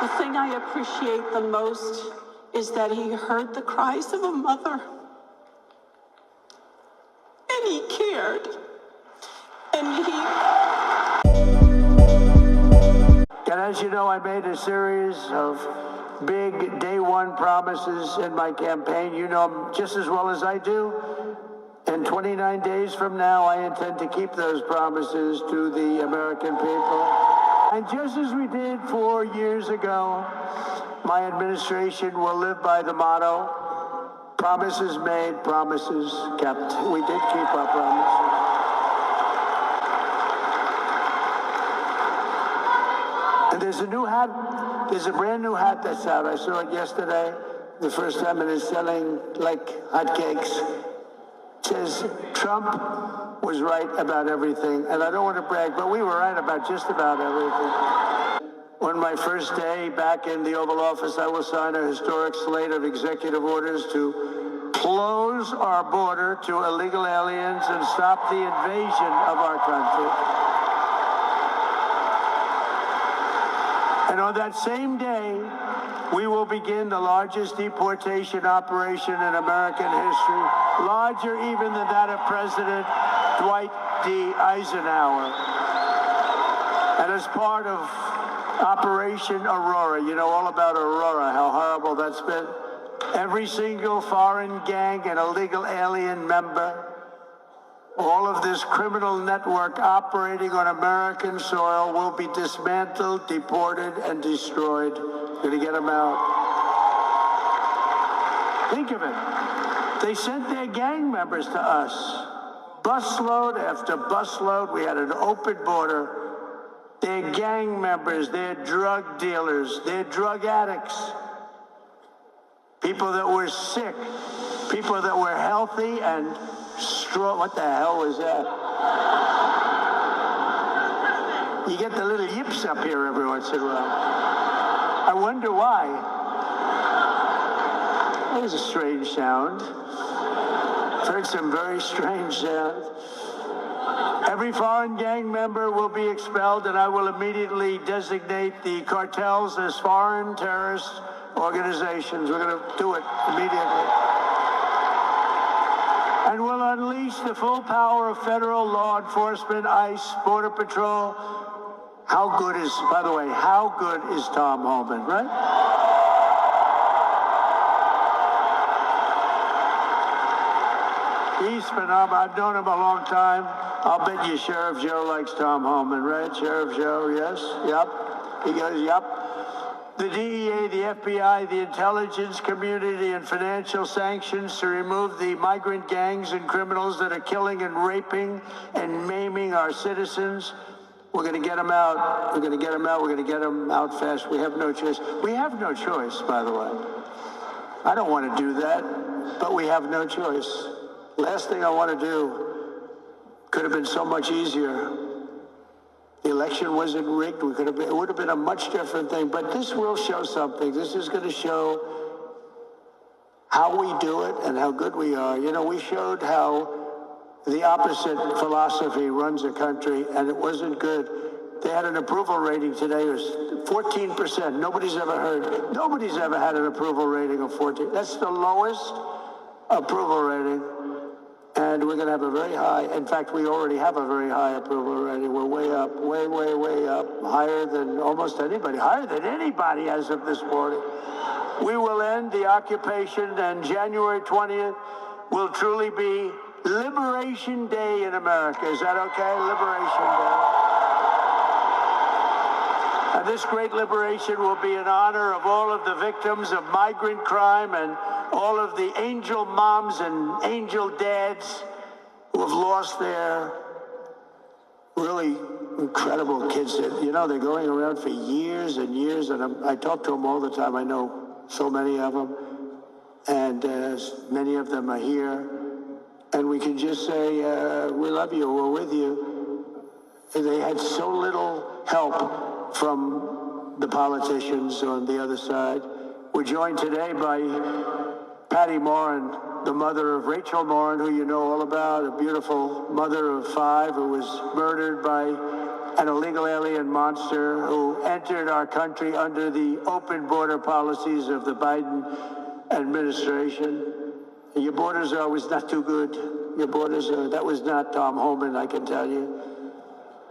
The thing I appreciate the most is that he heard the cries of a mother. And he cared. And as you know, I made a series of big day one promises in my campaign. You know them just as well as I do. And 29 days from now, I intend to keep those promises to the American people. And just as we did 4 years ago, my administration will live by the motto, promises made, promises kept. We did keep our promises. And there's a new hat, there's a brand new hat that's out. I saw it yesterday, the first time, and it's selling like hotcakes. It says, Trump was right about everything. And I don't want to brag, but we were right about just about everything. On my first day back in the Oval Office, I will sign a historic slate of executive orders to close our border to illegal aliens and stop the invasion of our country. And on that same day, we will begin the largest deportation operation in American history, larger even than that of President Dwight D. Eisenhower. And as part of Operation Aurora, you know all about Aurora, how horrible that's been. Every single foreign gang and illegal alien member, all of this criminal network operating on American soil will be dismantled, deported, and destroyed. We're going to get them out. Think of it. They sent their gang members to us. Busload after busload. We had an open border. They're gang members. They're drug dealers. They're drug addicts. People that were sick. People that were healthy and strong. What the hell was that? You get the little yips up here every once in a while. I wonder why. That was a strange sound. I've heard some very strange sounds. Every foreign gang member will be expelled, and I will immediately designate the cartels as foreign terrorist organizations. We're going to do it immediately. And we'll unleash the full power of federal law enforcement, ICE, Border Patrol. How good is, by the way, how good is tomhoman, right? He's phenomenal. I've known him a long time. I'll bet you Sheriff Joe likes tomhoman, right? Sheriff Joe, yes? Yep. He goes, yep. The DEA, the FBI, the intelligence community, and financial sanctions to remove the migrant gangs and criminals that are killing and raping and maiming our citizens. We're going to get them out. We're going to get them out. We're going to get them out fast. We have no choice. We have no choice, by the way. I don't want to do that, but we have no choice. Last thing I want to do could have been so much easier. The election wasn't rigged. It would have been a much different thing, but this will show something. This is going to show how we do it and how good we are. You know, we showed how the opposite philosophy runs a country, and it wasn't good. They had an approval rating today. It was 14%. Nobody's ever had an approval rating of 14. That's the lowest approval rating. And we're going to have a very high, in fact, we already have a very high approval rating. We're way up, way, way, way up, higher than almost anybody, higher than anybody as of this morning. We will end the occupation, and January 20th will truly be Liberation Day in America. Is that okay? Liberation Day. And this great liberation will be in honor of all of the victims of migrant crime and all of the angel moms and angel dads who have lost their really incredible kids that, you know, they're going around for years and years, and I talk to them all the time. I know so many of them, and many of them are here, and we can just say, we love you, we're with you. And they had so little help from the politicians on the other side. We're joined today by Patty Morin, the mother of Rachel Morin, who you know all about, a beautiful mother of 5 who was murdered by an illegal alien monster who entered our country under the open border policies of the Biden administration. Your borders are always not too good. Your borders are, that was not tomhoman, I can tell you.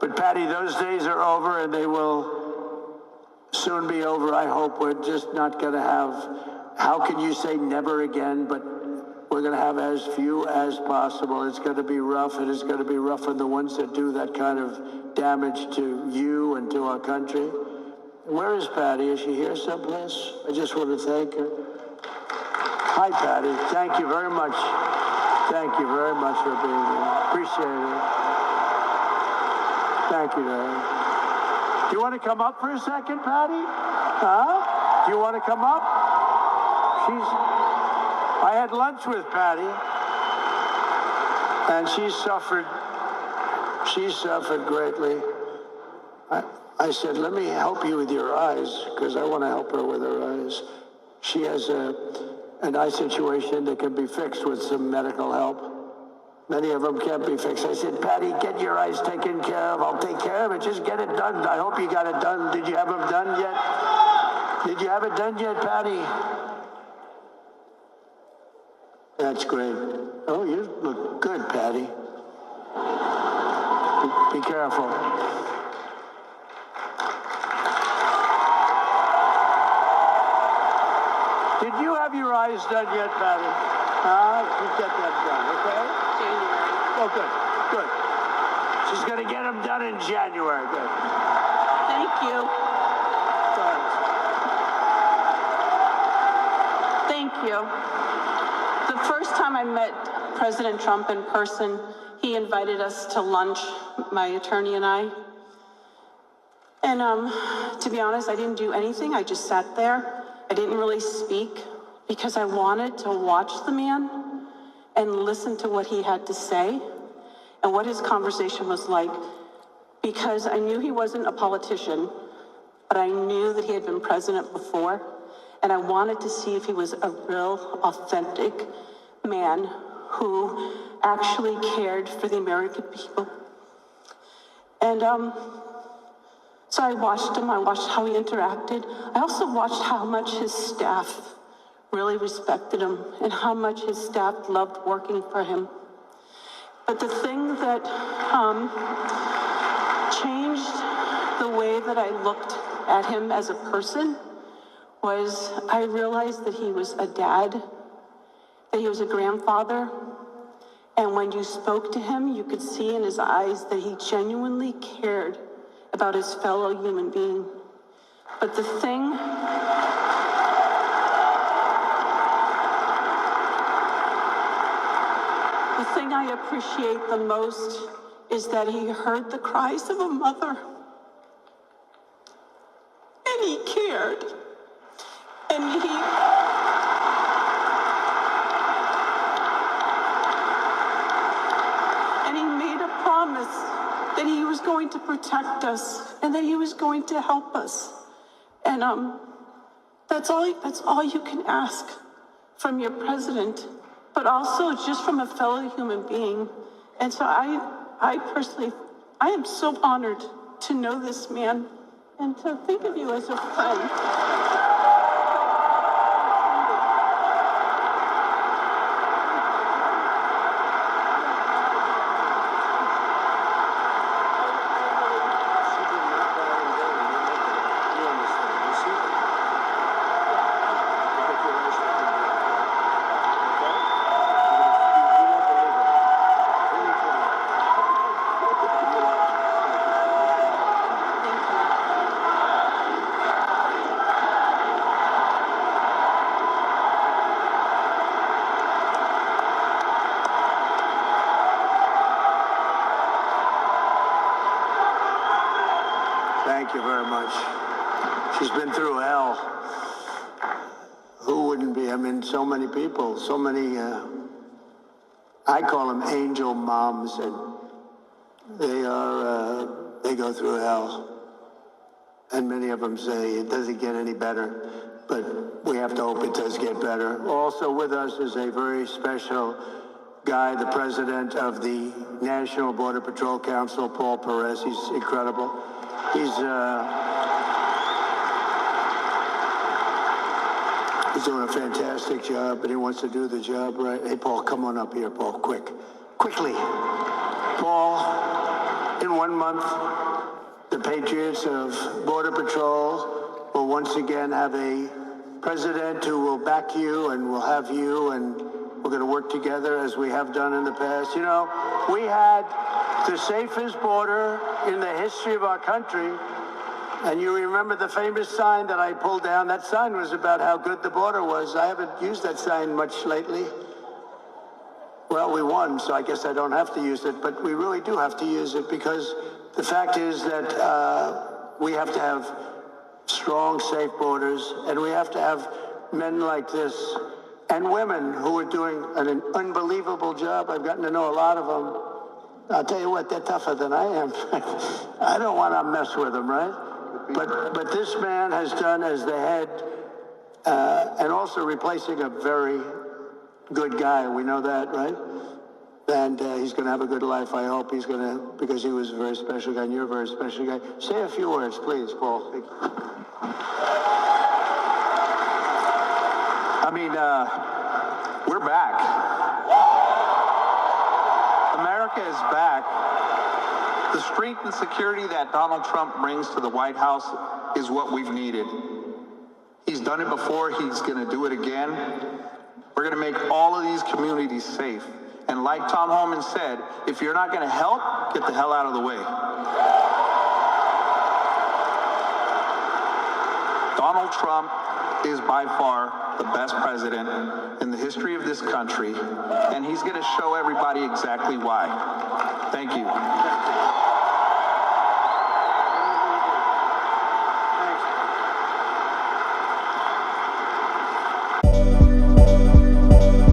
But Patty, those days are over, and they will soon be over. I hope we're just not going to have, how can you say never again, but we're going to have as few as possible. It's going to be rough, and it's going to be rough on the ones that do that kind of damage to you and to our country. Where is Patty? Is she here someplace? I just want to thank her. Hi, Patty. Thank you very much. Thank you very much for being here. Appreciate it. Thank you, Larry. Do you want to come up for a second, Patty? Huh? Do you want to come up? I had lunch with Patty, and she suffered greatly. I said, let me help you with your eyes, because I want to help her with her eyes. She has an eye situation that can be fixed with some medical help. Many of them can't be fixed. I said, Patty, get your eyes taken care of. I'll take care of it. Just get it done. I hope you got it done. Did you have them done yet? Did you have it done yet, Patty? That's great. Oh, you look good, Patty. Be careful. Did you have your eyes done yet, Patty? You get them done, okay? January. Oh, good, good. She's going to get them done in January. Good. Thank you. Thank you. The first time I met President Trump in person, he invited us to lunch, my attorney and I. And to be honest, I didn't do anything. I just sat there. I didn't really speak because I wanted to watch the man and listen to what he had to say and what his conversation was like, because I knew he wasn't a politician, but I knew that he had been president before, and I wanted to see if he was a real, authentic man who actually cared for the American people. And so I watched him. I watched how he interacted. I also watched how much his staff really respected him and how much his staff loved working for him. But the thing that changed the way that I looked at him as a person was I realized that he was a dad, that he was a grandfather, and when you spoke to him, you could see in his eyes that he genuinely cared about his fellow human being. But the thing I appreciate the most is that he heard the cries of a mother. And he cared. And he made a promise that he was going to protect us and that he was going to help us. And that's all you can ask from your president, but also just from a fellow human being. And so I personally, I am so honored to know this man and to think of you as a friend. Thank you very much. She's been through hell. Who wouldn't be? I mean, so many people, so many, I call them angel moms, and they go through hell. And many of them say it doesn't get any better, but we have to hope it does get better. Also with us is a very special guy, the president of the National Border Patrol Council, Paul Perez. He's incredible. He's doing a fantastic job, and he wants to do the job right. Hey, Paul, come on up here, Paul, quickly. Paul, in 1 month, the Patriots of Border Patrol will once again have a president who will back you and will have you, and we're going to work together as we have done in the past. You know, we had the safest border in the history of our country. And you remember the famous sign that I pulled down? That sign was about how good the border was. I haven't used that sign much lately. Well, we won, so I guess I don't have to use it, but we really do have to use it, because the fact is that we have to have strong, safe borders, and we have to have men like this and women who are doing an unbelievable job. I've gotten to know a lot of them. I'll tell you what, they're tougher than I am. I don't want to mess with them, right? But this man has done as the head, and also replacing a very good guy. We know that, right? And he's going to have a good life. I hope he's going to, because he was a very special guy, and you're a very special guy. Say a few words, please, Paul. I mean, we're back. America is back. The strength and security that Donald Trump brings to the White House is what we've needed. He's done it before. He's going to do it again. We're going to make all of these communities safe. And like Tomhoman said, if you're not going to help, get the hell out of the way. Donald Trump is by far the best president in the history of this country, and he's going to show everybody exactly why. Thank you.